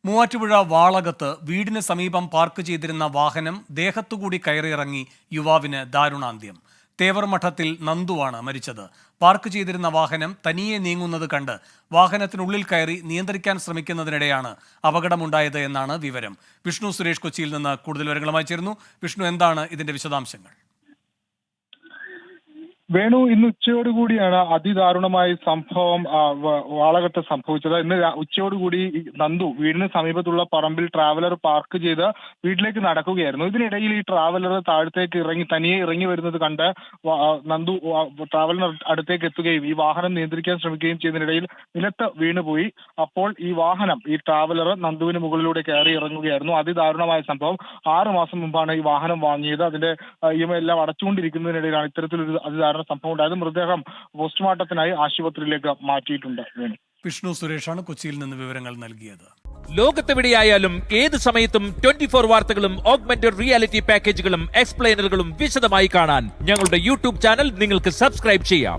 മൂവാറ്റുപുഴ വാളകത്ത് വീടിന് സമീപം പാർക്ക് ചെയ്തിരുന്ന വാഹനം ദേഹത്തുകൂടി കയറിയിറങ്ങി യുവാവിന് ദാരുണാന്ത്യം. തേവർമഠത്തിൽ നന്ദുവാണ് മരിച്ചത്. പാർക്ക് ചെയ്തിരുന്ന വാഹനം തനിയെ നീങ്ങുന്നത് കണ്ട് വാഹനത്തിനുള്ളിൽ കയറി നിയന്ത്രിക്കാൻ ശ്രമിക്കുന്നതിനിടെയാണ് അപകടമുണ്ടായത് എന്നാണ് വിവരം. വിഷ്ണു സുരേഷ് കൊച്ചിയിൽ നിന്ന് കൂടുതൽ വിവരങ്ങളുമായി ചേരുന്നു. വിഷ്ണു, എന്താണ് ഇതിന്റെ വിശദാംശങ്ങൾ? വേണു, ഇന്ന് ഉച്ചയോടുകൂടിയാണ് അതിദാരുണമായ സംഭവം വാളകത്ത് സംഭവിച്ചത്. ഇന്ന് ഉച്ചയോടുകൂടി നന്ദു വീടിന് സമീപത്തുള്ള പറമ്പിൽ ട്രാവലർ പാർക്ക് ചെയ്ത് വീട്ടിലേക്ക് നടക്കുകയായിരുന്നു. ഇതിനിടയിൽ ഈ ട്രാവലർ താഴത്തേക്ക് തനിയെ ഇറങ്ങി വരുന്നത് കണ്ട് നന്ദു ട്രാവലറിന് അടുത്തേക്ക് എത്തുകയും ഈ വാഹനം നിയന്ത്രിക്കാൻ ശ്രമിക്കുകയും ചെയ്യുന്നതിനിടയിൽ നിലത്ത് വീണുപോയി. അപ്പോൾ ഈ ട്രാവലർ നന്ദുവിന് മുകളിലൂടെ കയറി ഇറങ്ങുകയായിരുന്നു. അതിദാരുണമായ സംഭവം. 6 മാസം മുമ്പാണ് ഈ വാഹനം വാങ്ങിയത്. അതിന്റെ എല്ലാം അടച്ചുകൊണ്ടിരിക്കുന്നതിനിടയിലാണ് ഇത്തരത്തിലൊരു അതിദാരുണ സംഭവം ഉണ്ടായത്. മൃതദേഹം പോസ്റ്റ്മോർട്ടത്തിനായി ആശുപത്രിയിലേക്ക് മാറ്റിയിട്ടുണ്ട്. വിഷ്ണു സുരേഷാണ് കൊച്ചിയിൽ നിന്ന് വിവരങ്ങൾ നൽകിയത്. ലോകത്തെവിടെയായാലും ഏത് സമയത്തും 24 വാർത്തകളും ഓഗ്മെന്റഡ് റിയാലിറ്റി പാക്കേജുകളും എക്സ്പ്ലെയിനറുകളും വിശദമായി കാണാൻ ഞങ്ങളുടെ യൂട്യൂബ് ചാനൽ നിങ്ങൾക്ക് സബ്സ്ക്രൈബ് ചെയ്യാം.